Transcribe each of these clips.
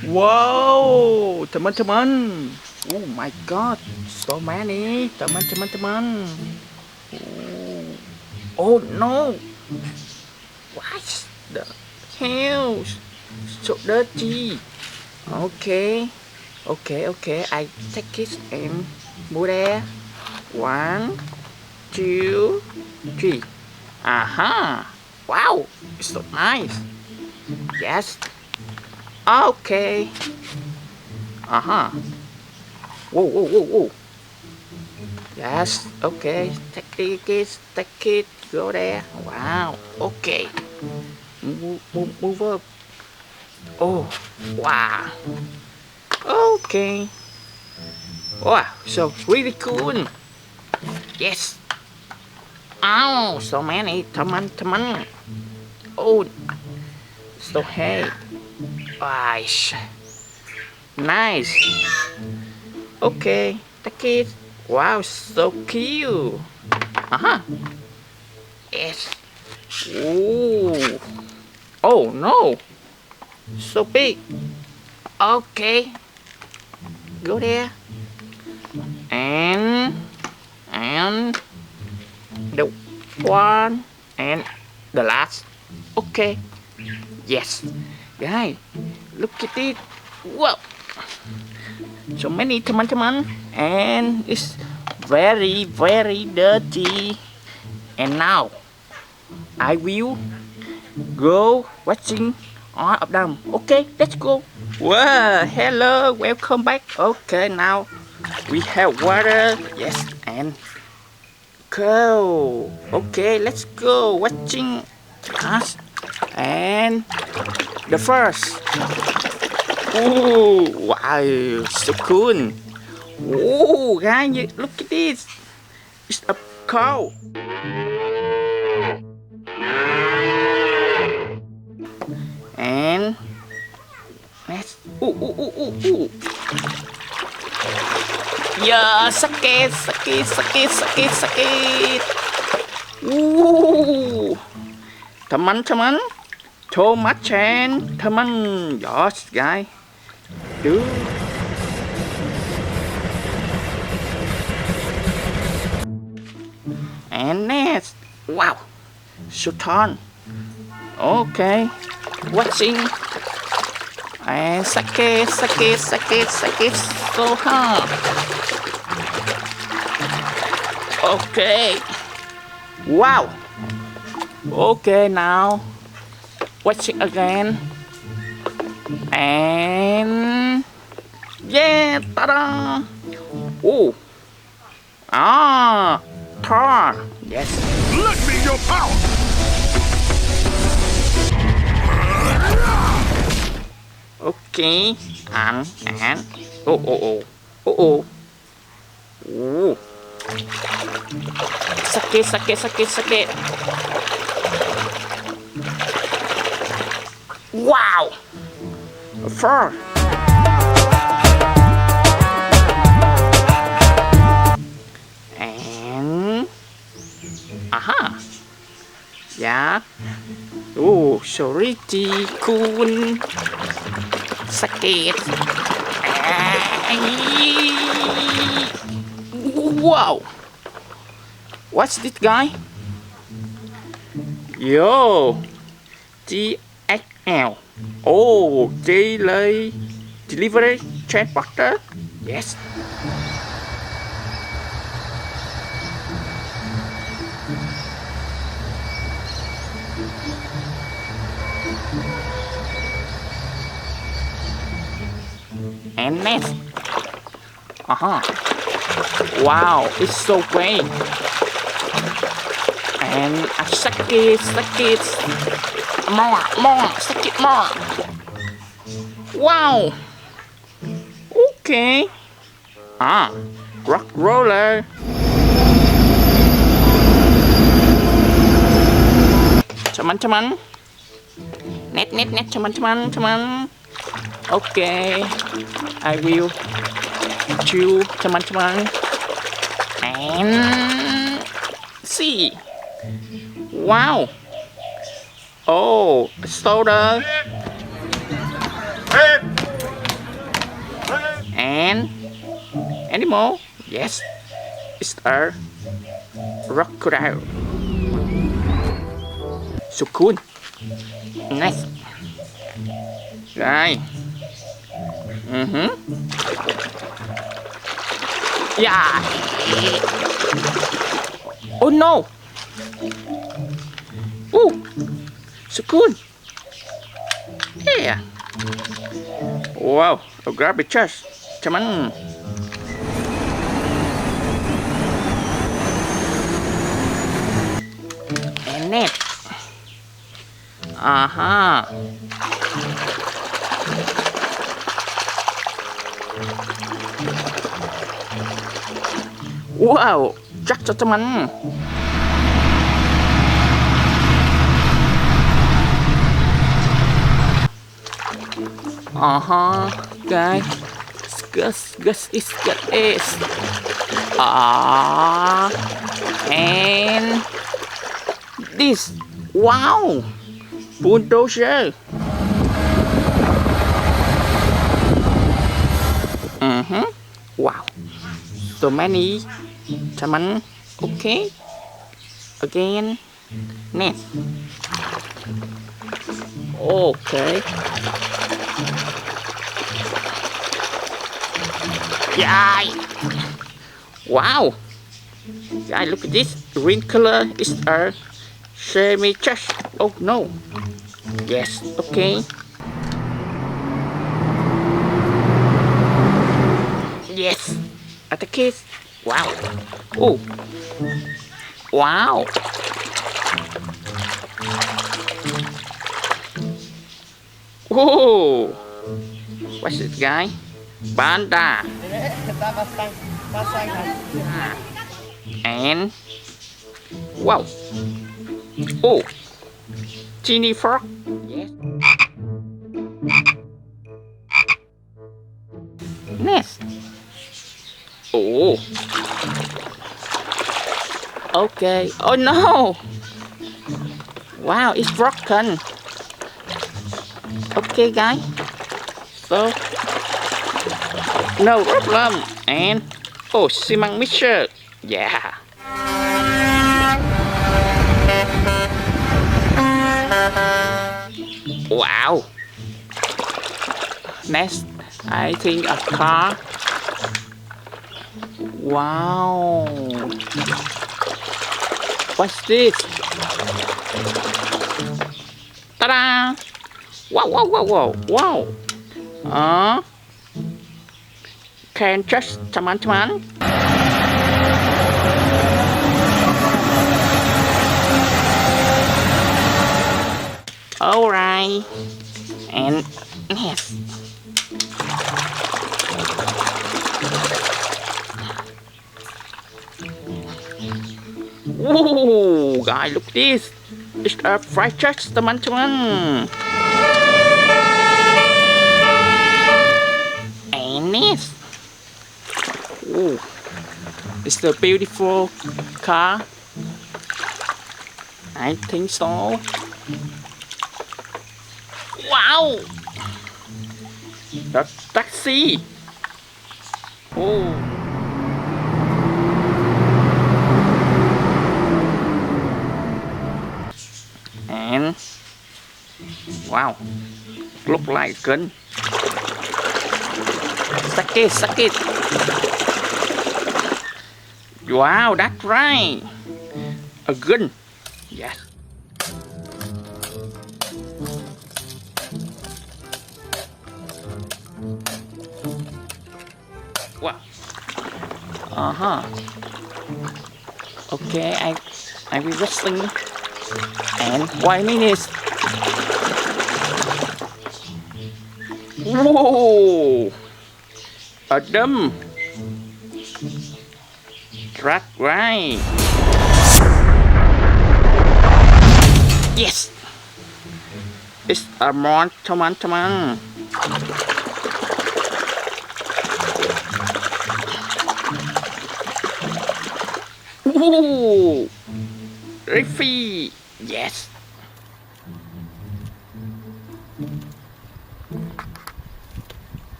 Wow, teman-teman. Oh my God, so many, teman-teman. Oh no, what the hell? So dirty. Okay, okay. I take it and move there. One, two, three. Aha! Wow, it's so nice. Yes. Okay. Aha. Whoa. Yes. Okay. Take it. Go there. Wow. Okay. Move up. Oh. Wow. Okay. Wow. So really cool. Yes. Oh, so many teman-teman. Oh. So hey. Nice. Nice. Okay. Take it. Wow, so cute. Yes. Ooh. Oh no. So big. Okay. Go there. And the one and the last. Okay. Yes. Guys, look at it. Wow. So many teman-teman, and it's very dirty. And now I will go watching all of them. Okay, let's go. Wow, hello, welcome back. Okay, now we have water. Yes, and go. Okay, let's go watching us. And the first. Oh, wow, so cool. Oh, guys, look at this. It's a cow. And let's. Ooh. Yeah, sakit. Ooh. Teman-teman, too much and teman. Yes, guys. Do. And next. Wow. Sultan. Okay. Watching. And sakit. So hard. Okay. Wow. Okay, now. Watching again. And yeah, ta-da! Oh, Thor. Yes. Let me your power. Okay, and oh. Ooh. Sakit. Wow. Fur. And yeah. Oh, so pretty cool. Sakit. Wow. What's this guy? Yo. TXL. Oh, delivery transporter. Yes. And next. Wow, it's so great. And sakit. More, sakit more. Wow. Okay. Rock roller. Teman-teman. Net, teman-teman. Okay. I will chew, teman-teman. And see. Wow. Oh, soda. And animal. Yes, it's a crocodile. So cool. Nice. Rồi. Yeah. Oh no. Oh, so cool. Yeah. Wow, a garbage trash. Come on. And net. Aha. Wow, chắc cho teman. Guys, gus is got is. And this. Wow, bulldozer. Wow, so many. Teman. Okay. Again. Next. Okay. Yeah. Wow. Guys, look at this. Green color is a semi trash. Oh no. Yes. Okay. Yes. At the kids. Wow. Oh. Wow. Oh. What's this guy? Panda. And wow. Oh. Teeny frog. Yes. Nest. Oh. Okay. Oh no. Wow, it's broken. Okay, guys. So no problem. And oh, simang mixture. Yeah. Wow. Next, I think a car. Wow. What's this? Ta-da! Wow, wow, wow, wow, wow. Can just teman-teman. Alright. And yes. Whoa, guys, look at this. It's a fried chest, teman-teman. And this. Oh, it's a beautiful car. I think so. Wow! The taxi. Oh. And wow, look like a gun. Suck it, suck it. Wow, that's right. A gun. Yes. Wow. Okay, I will wrestling. And 1 minute. Whoa! A dumb. Track right. Yes. It's a mon teman-teman. Whoa! Riffy. Yes.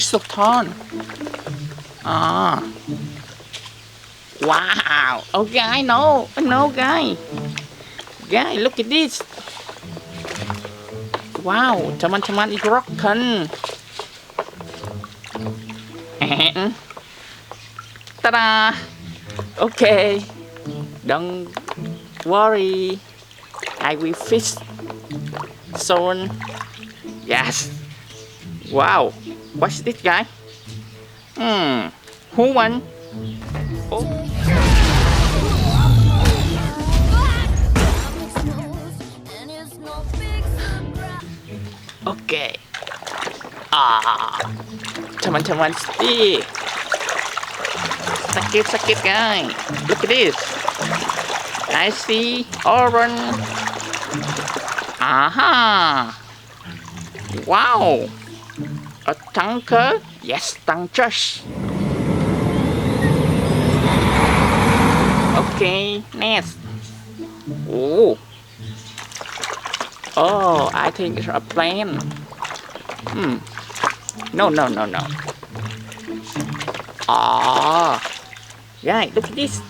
It's so tall. Ah. Wow. Okay, I know. Guy. Guy, look at this. Wow, teman-teman is rocken. And ta-da. Okay. Don't worry. I will fix soon. Yes. Wow. What's this guy? Who won? Oh. Okay. Teman-teman stick. Sakit guys. Look at this. I see orange. Aha. Wow. A tanker? Yes, tankers. Okay, next. Oh. Oh, I think it's a plane. No. Yeah, look at this.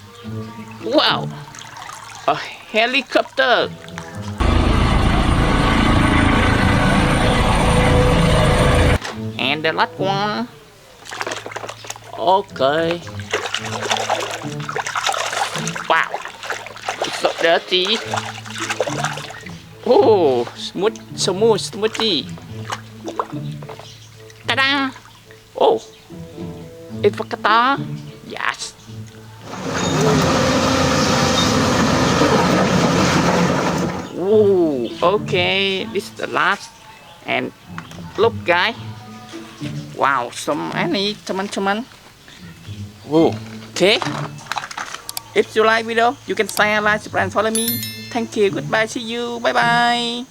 Wow. A helicopter. And the last one. Okay. Wow. It's so dirty. Oh, smoothie. Ta-da! Oh, it's a guitar. Yes. Ooh, okay. This is the last. And look, guys. Wow, so many, teman-teman. Whoa. Okay. If you like video, you can share, like, subscribe, and follow me. Thank you. Goodbye. See you. Bye bye.